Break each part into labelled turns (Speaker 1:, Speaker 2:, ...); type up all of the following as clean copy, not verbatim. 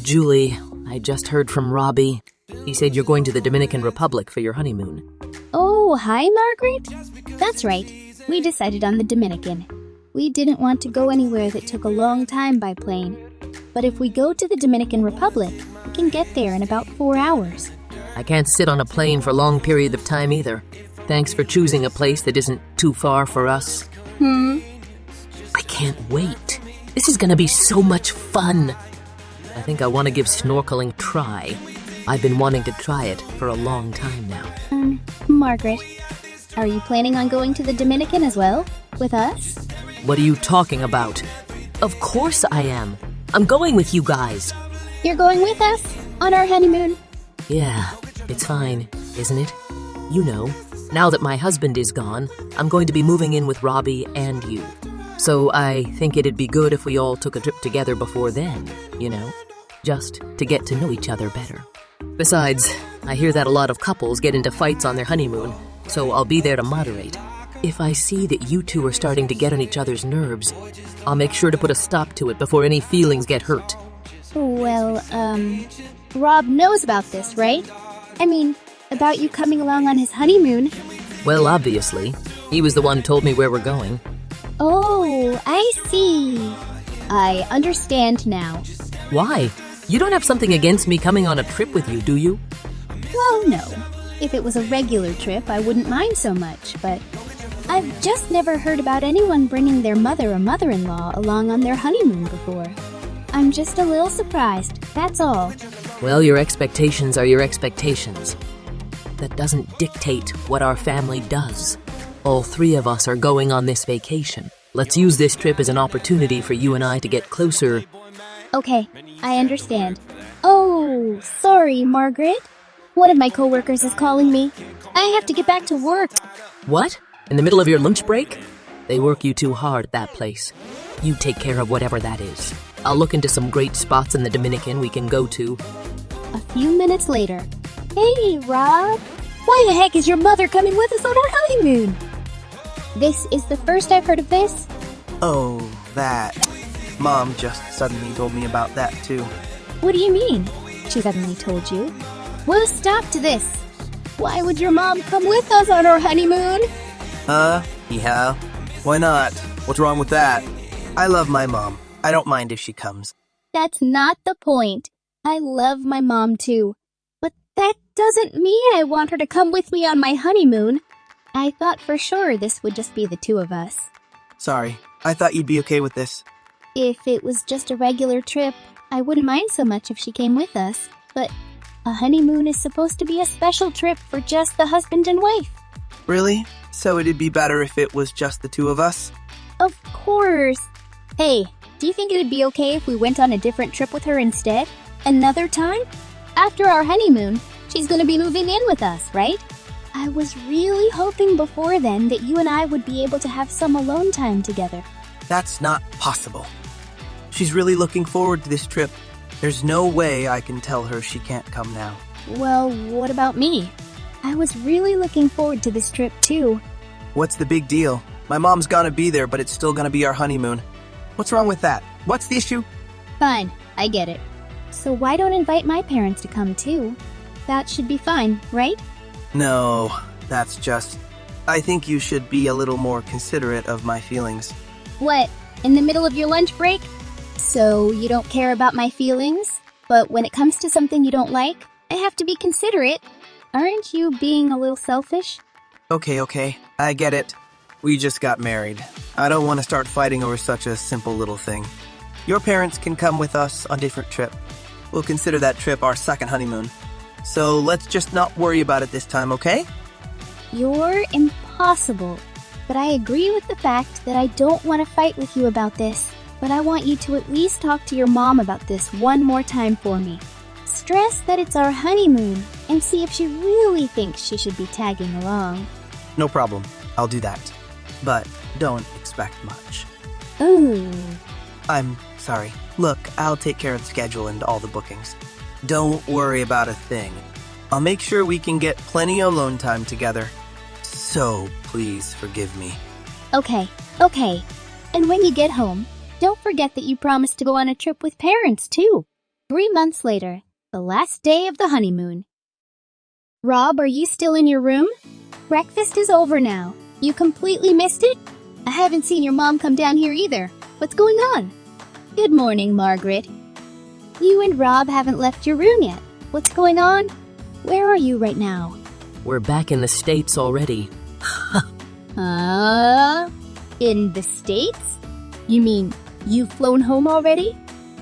Speaker 1: Julie, I just heard from Robbie. He said you're going to the Dominican Republic for your honeymoon.
Speaker 2: Oh, hi, Margaret. That's right. We decided on the Dominican. We didn't want to go anywhere that took a long time by plane. But if we go to the Dominican Republic, we can get there in about 4 hours.
Speaker 1: I can't sit on a plane for long periods of time either. Thanks for choosing a place that isn't too far for us. I can't wait. This is gonna be so much fun. I think I want to give snorkeling a try. I've been wanting to try it for a long time now.
Speaker 2: Margaret, are you planning on going to the Dominican as well? With us?
Speaker 1: What are you talking about? Of course I am. I'm going with you guys.
Speaker 2: You're going with us? On our honeymoon?
Speaker 1: Yeah, it's fine, isn't it? You know, now that my husband is gone, I'm going to be moving in with Robbie and you. So I think it'd be good if we all took a trip together before then, you know? Just to get to know each other better. Besides, I hear that a lot of couples get into fights on their honeymoon, so I'll be there to moderate. If I see that you two are starting to get on each other's nerves, I'll make sure to put a stop to it before any feelings get hurt.
Speaker 2: Well, Rob knows about this, right? I mean, about you coming along on his honeymoon.
Speaker 1: Well, obviously. He was the one who told me where we're going.
Speaker 2: Oh, I see. I understand now.
Speaker 1: Why? You don't have something against me coming on a trip with you, do you?
Speaker 2: Well, no. If it was a regular trip, I wouldn't mind so much, but I've just never heard about anyone bringing their mother or mother-in-law along on their honeymoon before. I'm just a little surprised, that's all.
Speaker 1: Well, your expectations are your expectations. That doesn't dictate what our family does. All three of us are going on this vacation. Let's use this trip as an opportunity for you and I to get closer.
Speaker 2: Okay, I understand. Oh, sorry, Margaret. One of my coworkers is calling me. I have to get back to work.
Speaker 1: What? In the middle of your lunch break? They work you too hard at that place. You take care of whatever that is. I'll look into some great spots in the Dominican we can go to.
Speaker 2: A few minutes later. Hey, Rob. Why the heck is your mother coming with us on our honeymoon? This is the first I've heard of this.
Speaker 3: Oh, that. Mom just suddenly told me about that, too.
Speaker 2: What do you mean? She suddenly told you. Put a stop to this. Why would your mom come with us on our honeymoon?
Speaker 3: Yeah. Why not? What's wrong with that? I love my mom. I don't mind if she comes.
Speaker 2: That's not the point. I love my mom too. But that doesn't mean I want her to come with me on my honeymoon. I thought for sure this would just be the two of us.
Speaker 3: Sorry, I thought you'd be okay with this.
Speaker 2: If it was just a regular trip, I wouldn't mind so much if she came with us. But a honeymoon is supposed to be a special trip for just the husband and wife.
Speaker 3: Really? So it'd be better if it was just the two of us?
Speaker 2: Of course. Hey, do you think it would be okay if we went on a different trip with her instead? Another time? After our honeymoon, she's going to be moving in with us, right? I was really hoping before then that you and I would be able to have some alone time together.
Speaker 3: That's not possible. She's really looking forward to this trip. There's no way I can tell her she can't come now.
Speaker 2: Well, what about me? I was really looking forward to this trip too.
Speaker 3: What's the big deal? My mom's gonna be there, but it's still gonna be our honeymoon. What's wrong with that? What's the issue?
Speaker 2: Fine, I get it. So why don't invite my parents to come too? That should be fine, right?
Speaker 3: No, that's just... I think you should be a little more considerate of my feelings.
Speaker 2: What, in the middle of your lunch break? So you don't care about my feelings? But when it comes to something you don't like, I have to be considerate. Aren't you being a little selfish?
Speaker 3: Okay, I get it. We just got married. I don't want to start fighting over such a simple little thing. Your parents can come with us on a different trip. We'll consider that trip our second honeymoon. So let's just not worry about it this time, okay?
Speaker 2: You're impossible. But I agree with the fact that I don't want to fight with you about this. But I want you to at least talk to your mom about this one more time for me. Stress that it's our honeymoon and see if she really thinks she should be tagging along.
Speaker 3: No problem. I'll do that. But don't expect much.
Speaker 2: Ooh.
Speaker 3: I'm sorry. Look, I'll take care of the schedule and all the bookings. Don't worry about a thing. I'll make sure we can get plenty of alone time together. So please forgive me.
Speaker 2: Okay. And when you get home, Don't forget that you promised to go on a trip with parents, too. 3 months later, the last day of the honeymoon. Rob, are you still in your room? Breakfast is over now. You completely missed it? I haven't seen your mom come down here either. What's going on? Good morning, Margaret. You and Rob haven't left your room yet. What's going on? Where are you right now?
Speaker 1: We're back in the States already.
Speaker 2: In the States? You mean you've flown home already?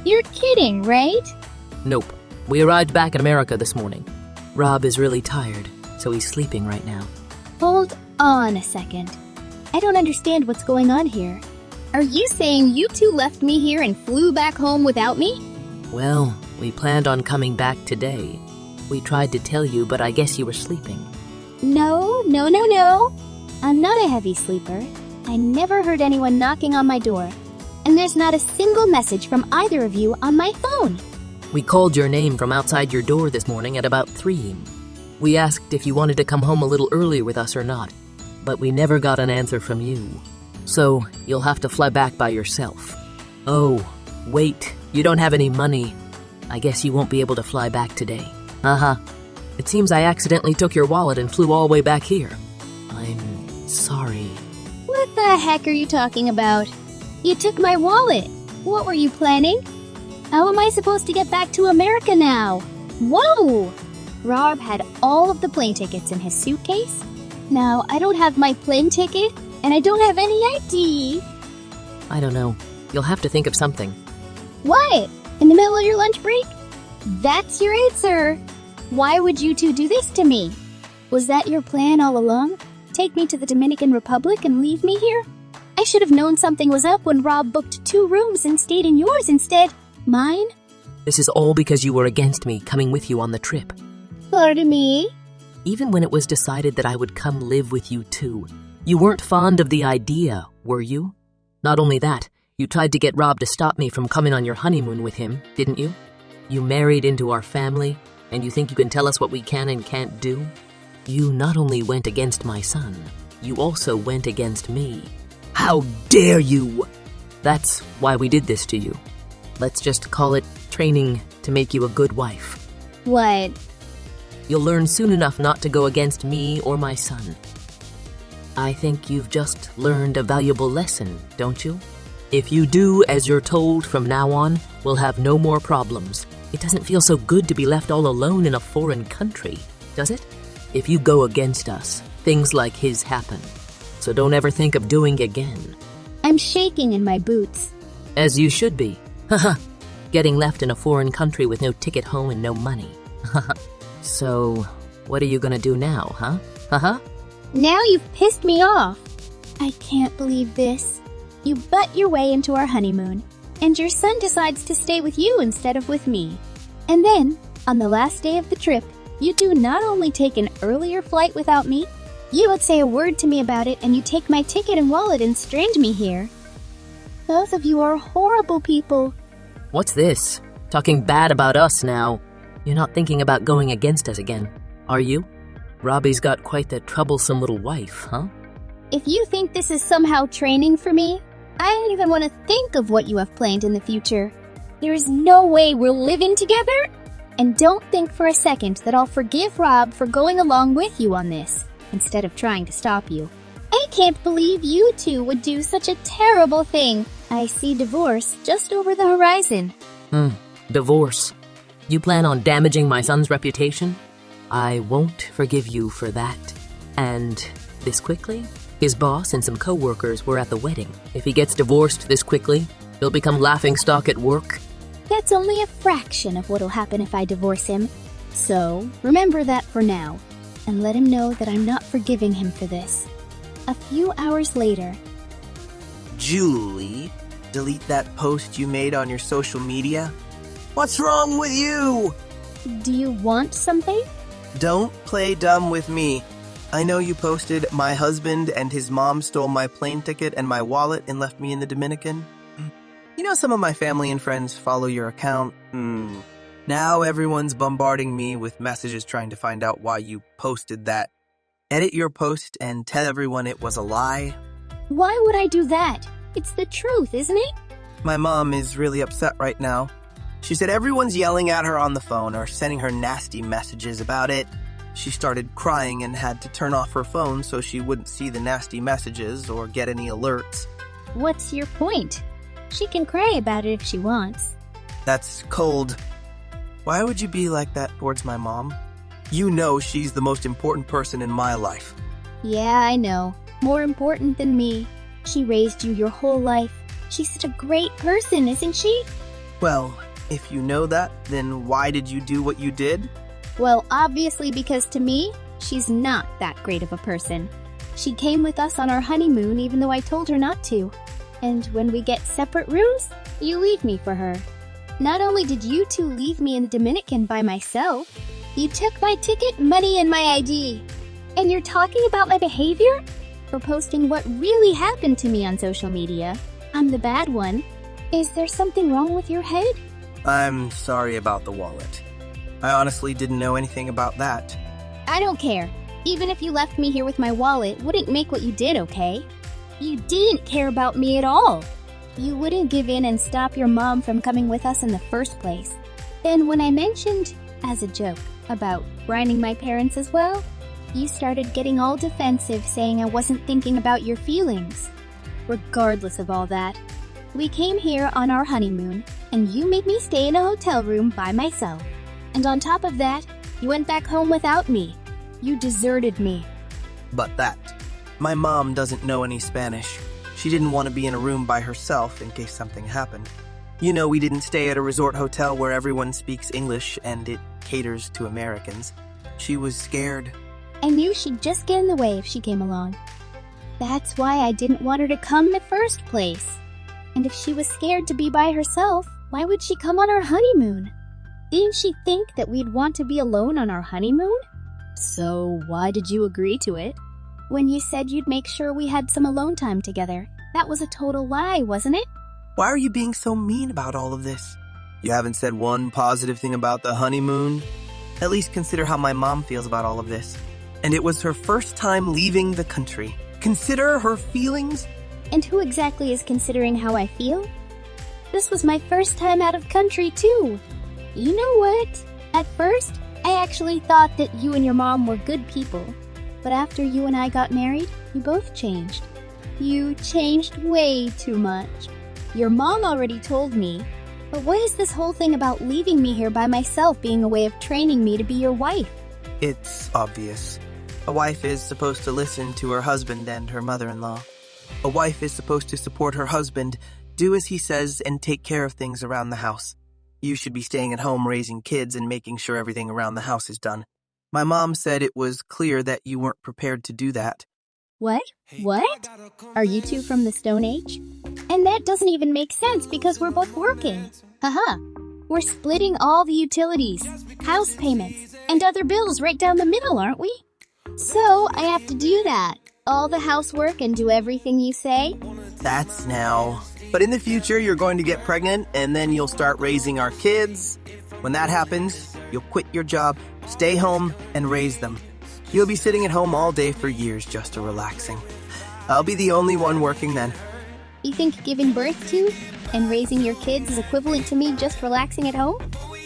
Speaker 2: You're kidding, right?
Speaker 1: Nope. We arrived back in America this morning. Rob is really tired, so he's sleeping right now.
Speaker 2: Hold on a second. I don't understand what's going on here. Are you saying you two left me here and flew back home without me?
Speaker 1: Well, we planned on coming back today. We tried to tell you, but I guess you were sleeping.
Speaker 2: No. I'm not a heavy sleeper. I never heard anyone knocking on my door. And there's not a single message from either of you on my phone.
Speaker 1: We called your name from outside your door this morning at about 3. We asked if you wanted to come home a little earlier with us or not, but we never got an answer from you. So you'll have to fly back by yourself. Oh, wait, you don't have any money. I guess you won't be able to fly back today. It seems I accidentally took your wallet and flew all the way back here. I'm sorry.
Speaker 2: What the heck are you talking about? You took my wallet. What were you planning? How am I supposed to get back to America now? Whoa! Rob had all of the plane tickets in his suitcase. Now I don't have my plane ticket, and I don't have any ID.
Speaker 1: I don't know. You'll have to think of something.
Speaker 2: What? In the middle of your lunch break? That's your answer. Why would you two do this to me? Was that your plan all along? Take me to the Dominican Republic and leave me here? I should have known something was up when Rob booked 2 rooms and stayed in yours instead. Mine?
Speaker 1: This is all because you were against me coming with you on the trip.
Speaker 2: Pardon me?
Speaker 1: Even when it was decided that I would come live with you too, you weren't fond of the idea, were you? Not only that, you tried to get Rob to stop me from coming on your honeymoon with him, didn't you? You married into our family, and you think you can tell us what we can and can't do? You not only went against my son, you also went against me. How dare you! That's why we did this to you. Let's just call it training to make you a good wife.
Speaker 2: What?
Speaker 1: You'll learn soon enough not to go against me or my son. I think you've just learned a valuable lesson, don't you? If you do as you're told from now on, we'll have no more problems. It doesn't feel so good to be left all alone in a foreign country, does it? If you go against us, things like his happen. So don't ever think of doing it again.
Speaker 2: I'm shaking in my boots.
Speaker 1: As you should be. Getting left in a foreign country with no ticket home and no money. So, what are you gonna do now, huh?
Speaker 2: Now you've pissed me off. I can't believe this. You butt your way into our honeymoon, and your son decides to stay with you instead of with me. And then, on the last day of the trip, you do not only take an earlier flight without me, you don't say a word to me about it, and you take my ticket and wallet and strand me here. Both of you are horrible people.
Speaker 1: What's this? Talking bad about us now. You're not thinking about going against us again, are you? Robbie's got quite the troublesome little wife, huh?
Speaker 2: If you think this is somehow training for me, I don't even want to think of what you have planned in the future. There is no way we're living together. And don't think for a second that I'll forgive Rob for going along with you on this, instead of trying to stop you. I can't believe you two would do such a terrible thing. I see divorce just over the horizon.
Speaker 1: Divorce. You plan on damaging my son's reputation? I won't forgive you for that. And this quickly? His boss and some co-workers were at the wedding. If he gets divorced this quickly, he'll become laughingstock at work.
Speaker 2: That's only a fraction of what'll happen if I divorce him. So, remember that for now, and let him know that I'm not forgiving him for this. A few hours later.
Speaker 3: Julie, delete that post you made on your social media? What's wrong with you?
Speaker 2: Do you want something?
Speaker 3: Don't play dumb with me. I know you posted, my husband and his mom stole my plane ticket and my wallet and left me in the Dominican. You know, some of my family and friends follow your account. Now everyone's bombarding me with messages trying to find out why you posted that. Edit your post and tell everyone it was a lie.
Speaker 2: Why would I do that? It's the truth, isn't it?
Speaker 3: My mom is really upset right now. She said everyone's yelling at her on the phone or sending her nasty messages about it. She started crying and had to turn off her phone so she wouldn't see the nasty messages or get any alerts.
Speaker 2: What's your point? She can cry about it if she wants.
Speaker 3: That's cold. Why would you be like that towards my mom? You know she's the most important person in my life.
Speaker 2: Yeah, I know. More important than me. She raised you your whole life. She's such a great person, isn't she?
Speaker 3: Well, if you know that, then why did you do what you did?
Speaker 2: Well, obviously because to me, she's not that great of a person. She came with us on our honeymoon even though I told her not to. And when we get separate rooms, you leave me for her. Not only did you two leave me in the Dominican by myself, you took my ticket, money, and my ID. And you're talking about my behavior? For posting what really happened to me on social media. I'm the bad one. Is there something wrong with your head?
Speaker 3: I'm sorry about the wallet. I honestly didn't know anything about that.
Speaker 2: I don't care. Even if you left me here with my wallet, wouldn't make what you did, okay? You didn't care about me at all. You wouldn't give in and stop your mom from coming with us in the first place. Then when I mentioned, as a joke, about grinding my parents as well, you started getting all defensive, saying I wasn't thinking about your feelings. Regardless of all that, we came here on our honeymoon, and you made me stay in a hotel room by myself. And on top of that, you went back home without me. You deserted me.
Speaker 3: But that. My mom doesn't know any Spanish. She didn't want to be in a room by herself in case something happened. You know, we didn't stay at a resort hotel where everyone speaks English and it caters to Americans. She was scared.
Speaker 2: I knew she'd just get in the way if she came along. That's why I didn't want her to come in the first place. And if she was scared to be by herself, why would she come on our honeymoon? Didn't she think that we'd want to be alone on our honeymoon? So why did you agree to it? When you said you'd make sure we had some alone time together, that was a total lie, wasn't it?
Speaker 3: Why are you being so mean about all of this? You haven't said one positive thing about the honeymoon? At least consider how my mom feels about all of this. And it was her first time leaving the country. Consider her feelings.
Speaker 2: And who exactly is considering how I feel? This was my first time out of country, too. You know what? At first, I actually thought that you and your mom were good people. But after you and I got married, you both changed. You changed way too much. Your mom already told me. But what is this whole thing about leaving me here by myself being a way of training me to be your wife?
Speaker 3: It's obvious. A wife is supposed to listen to her husband and her mother-in-law. A wife is supposed to support her husband, do as he says, and take care of things around the house. You should be staying at home raising kids and making sure everything around the house is done. My mom said it was clear that you weren't prepared to do that.
Speaker 2: What? What? Are you two from the Stone Age? And that doesn't even make sense because we're both working. Haha. We're splitting all the utilities, house payments, and other bills right down the middle, aren't we? So I have to do that. All the housework and do everything you say?
Speaker 3: That's now. But in the future, you're going to get pregnant, and then you'll start raising our kids. When that happens, you'll quit your job, stay home, and raise them. You'll be sitting at home all day for years just relaxing. I'll be the only one working then.
Speaker 2: You think giving birth to and raising your kids is equivalent to me just relaxing at home?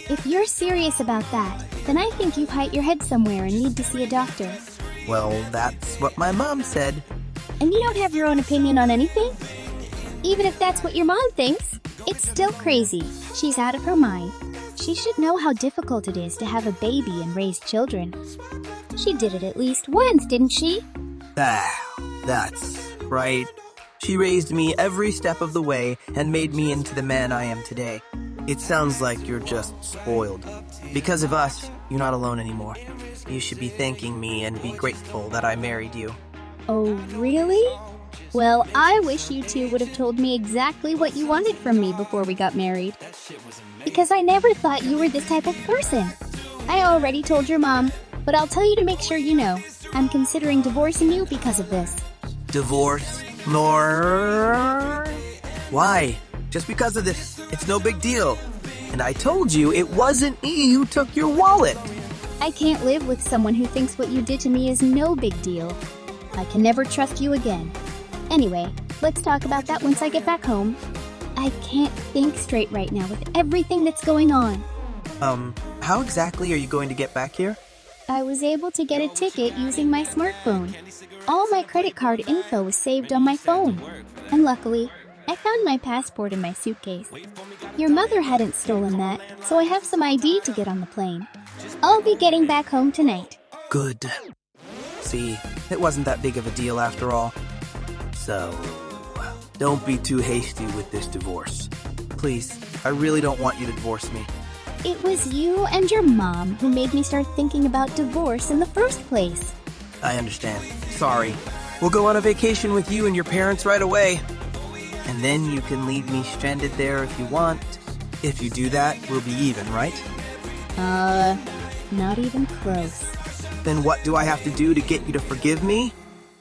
Speaker 2: If you're serious about that, then I think you've hit your head somewhere and need to see a doctor.
Speaker 3: Well, that's what my mom said.
Speaker 2: And you don't have your own opinion on anything? Even if that's what your mom thinks, it's still crazy. She's out of her mind. She should know how difficult it is to have a baby and raise children. She did it at least once, didn't she?
Speaker 3: That's right. She raised me every step of the way and made me into the man I am today. It sounds like you're just spoiled. Because of us, you're not alone anymore. You should be thanking me and be grateful that I married you.
Speaker 2: Oh, really? Well, I wish you two would have told me exactly what you wanted from me before we got married. Because I never thought you were this type of person. I already told your mom, but I'll tell you to make sure you know. I'm considering divorcing you because of this.
Speaker 3: Divorce? Nor... Why? Just because of this. It's no big deal. And I told you it wasn't me who took your wallet.
Speaker 2: I can't live with someone who thinks what you did to me is no big deal. I can never trust you again. Anyway, let's talk about that once I get back home. I can't think straight right now with everything that's going on.
Speaker 3: How exactly are you going to get back here?
Speaker 2: I was able to get a ticket using my smartphone. All my credit card info was saved on my phone. And luckily, I found my passport in my suitcase. Your mother hadn't stolen that, so I have some ID to get on the plane. I'll be getting back home tonight.
Speaker 3: Good. See, it wasn't that big of a deal after all. So, don't be too hasty with this divorce. Please, I really don't want you to divorce me.
Speaker 2: It was you and your mom who made me start thinking about divorce in the first place.
Speaker 3: I understand. Sorry. We'll go on a vacation with you and your parents right away. And then you can leave me stranded there if you want. If you do that, we'll be even, right?
Speaker 2: Not even close.
Speaker 3: Then what do I have to do to get you to forgive me?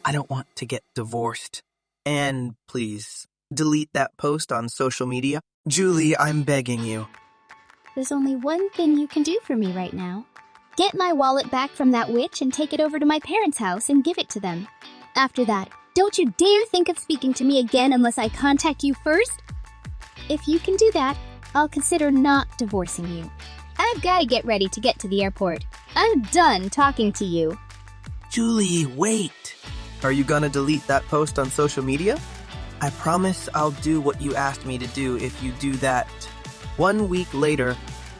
Speaker 3: I don't want to get divorced. And please, delete that post on social media. Julie, I'm begging you.
Speaker 2: There's only one thing you can do for me right now. Get my wallet back from that witch and take it over to my parents' house and give it to them. After that, don't you dare think of speaking to me again unless I contact you first. If you can do that, I'll consider not divorcing you. I've got to get ready to get to the airport. I'm done talking to you.
Speaker 3: Julie, wait. Are you gonna delete that post on social media? I promise I'll do what you asked me to do if you do that. 1 week later.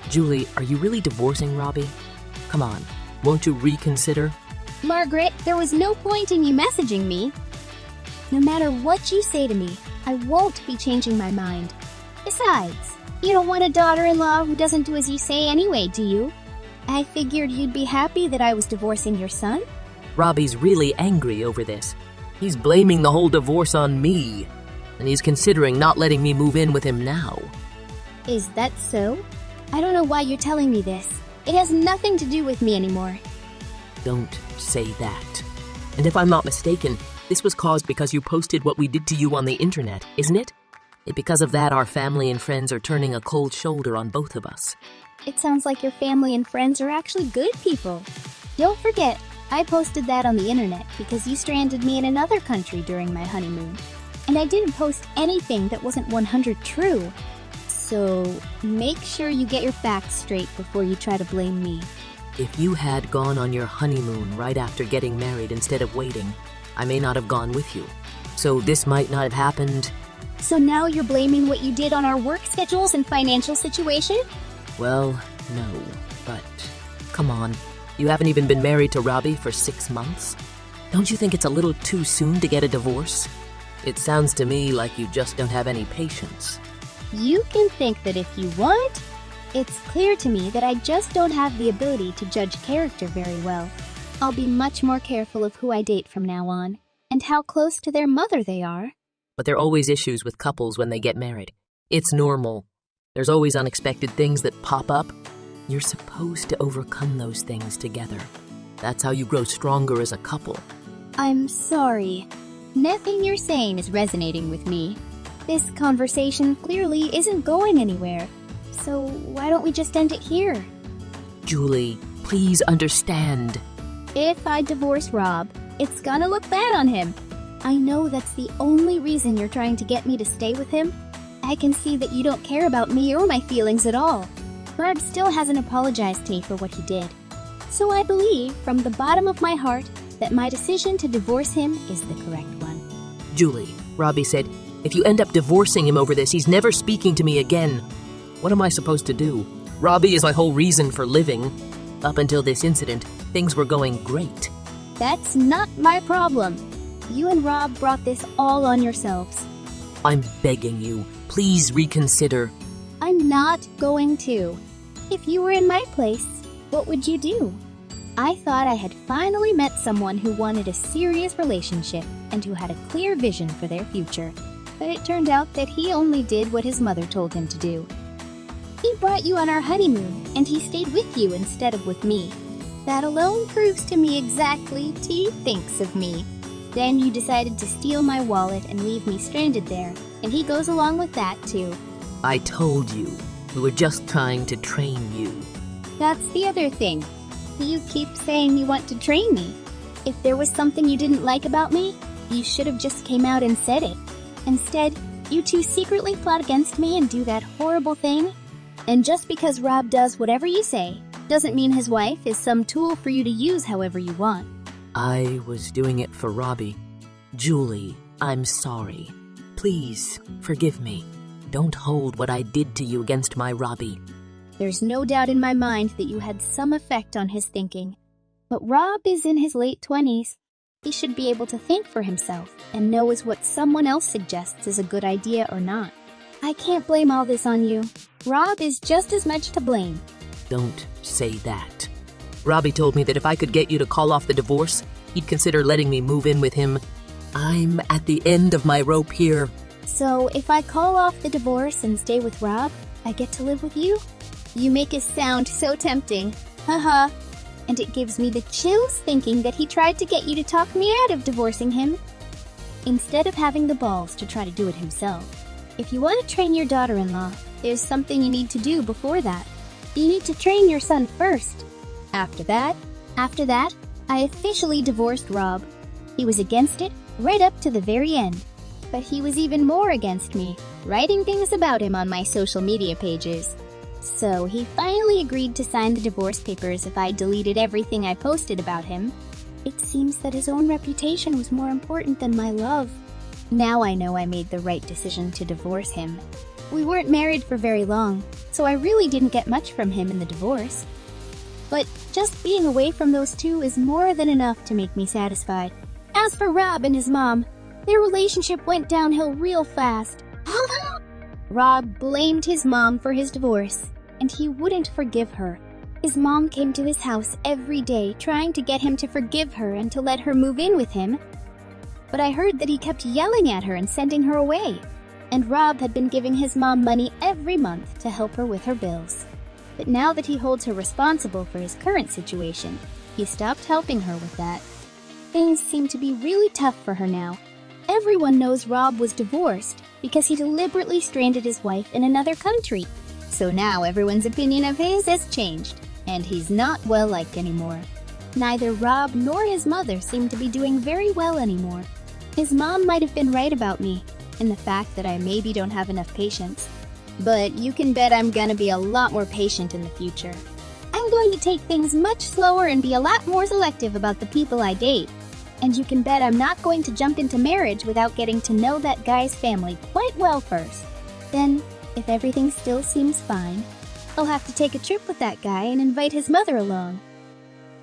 Speaker 1: Julie, are you really divorcing Robbie? Come on, won't you reconsider?
Speaker 2: Margaret, there was no point in you messaging me. No matter what you say to me, I won't be changing my mind. Besides, you don't want a daughter-in-law who doesn't do as you say anyway, do you? I figured you'd be happy that I was divorcing your son.
Speaker 1: Robbie's really angry over this. He's blaming the whole divorce on me, and he's considering not letting me move in with him now.
Speaker 2: Is that so? I don't know why you're telling me this. It has nothing to do with me anymore.
Speaker 1: Don't say that. And if I'm not mistaken, this was caused because you posted what we did to you on the internet, isn't it? Because of that, our family and friends are turning a cold shoulder on both of us.
Speaker 2: It sounds like your family and friends are actually good people. Don't forget, I posted that on the internet because you stranded me in another country during my honeymoon. And I didn't post anything that wasn't 100 true. So, make sure you get your facts straight before you try to blame me.
Speaker 1: If you had gone on your honeymoon right after getting married instead of waiting, I may not have gone with you. So this might not have happened.
Speaker 2: So now you're blaming what you did on our work schedules and financial situation?
Speaker 1: Well, no, but come on. You haven't even been married to Robbie for 6 months? Don't you think it's a little too soon to get a divorce? It sounds to me like you just don't have any patience.
Speaker 2: You can think that if you want. It's clear to me that I just don't have the ability to judge character very well. I'll be much more careful of who I date from now on, and how close to their mother they are.
Speaker 1: But there are always issues with couples when they get married. It's normal. There's always unexpected things that pop up. You're supposed to overcome those things together. That's how you grow stronger as a couple.
Speaker 2: I'm sorry. Nothing you're saying is resonating with me. This conversation clearly isn't going anywhere. So why don't we just end it here?
Speaker 1: Julie, please understand.
Speaker 2: If I divorce Rob, it's gonna look bad on him. I know that's the only reason you're trying to get me to stay with him. I can see that you don't care about me or my feelings at all. Rob still hasn't apologized to me for what he did. So I believe, from the bottom of my heart, that my decision to divorce him is the correct one.
Speaker 1: Julie, Robbie said, if you end up divorcing him over this, he's never speaking to me again. What am I supposed to do? Robbie is my whole reason for living. Up until this incident, things were going great.
Speaker 2: That's not my problem. You and Rob brought this all on yourselves.
Speaker 1: I'm begging you, please reconsider.
Speaker 2: I'm not going to. If you were in my place, what would you do? I thought I had finally met someone who wanted a serious relationship and who had a clear vision for their future. But it turned out that he only did what his mother told him to do. He brought you on our honeymoon, and he stayed with you instead of with me. That alone proves to me exactly what he thinks of me. Then you decided to steal my wallet and leave me stranded there, and he goes along with that too.
Speaker 1: I told you, we were just trying to train you.
Speaker 2: That's the other thing. You keep saying you want to train me. If there was something you didn't like about me, you should have just came out and said it. Instead, You two secretly plot against me and do that horrible thing? And just because Rob does whatever you say, doesn't mean his wife is some tool for you to use however you want.
Speaker 1: I was doing it for Robbie. Julie, I'm sorry. Please, forgive me. Don't hold what I did to you against my Robbie.
Speaker 2: There's no doubt in my mind that you had some effect on his thinking. But Rob is in his late 20s. He should be able to think for himself and know is what someone else suggests is a good idea or not. I can't blame all this on you. Rob is just as much to blame.
Speaker 1: Don't say that. Robbie told me that if I could get you to call off the divorce, he'd consider letting me move in with him. I'm at the end of my rope here.
Speaker 2: So if I call off the divorce and stay with Rob, I get to live with you? You make it sound so tempting. Haha. And it gives me the chills thinking that he tried to get you to talk me out of divorcing him, instead of having the balls to try to do it himself. If you want to train your daughter-in-law, there's something you need to do before that. You need to train your son first. After that, I officially divorced Rob. He was against it right up to the very end. But he was even more against me, writing things about him on my social media pages. So he finally agreed to sign the divorce papers if I deleted everything I posted about him. It seems that his own reputation was more important than my love. Now I know I made the right decision to divorce him. We weren't married for very long, so I really didn't get much from him in the divorce. But just being away from those two is more than enough to make me satisfied. As for Rob and his mom, their relationship went downhill real fast. Rob blamed his mom for his divorce, and he wouldn't forgive her. His mom came to his house every day trying to get him to forgive her and to let her move in with him. But I heard that he kept yelling at her and sending her away. And Rob had been giving his mom money every month to help her with her bills. But now that he holds her responsible for his current situation, he stopped helping her with that. Things seem to be really tough for her now. Everyone knows Rob was divorced because he deliberately stranded his wife in another country. So now everyone's opinion of his has changed, and he's not well-liked anymore. Neither Rob nor his mother seem to be doing very well anymore. His mom might have been right about me, and the fact that I maybe don't have enough patience. But you can bet I'm gonna be a lot more patient in the future. I'm going to take things much slower and be a lot more selective about the people I date. And you can bet I'm not going to jump into marriage without getting to know that guy's family quite well first. Then, if everything still seems fine, I'll have to take a trip with that guy and invite his mother along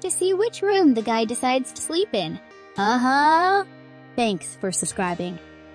Speaker 2: to see which room the guy decides to sleep in. Thanks for subscribing.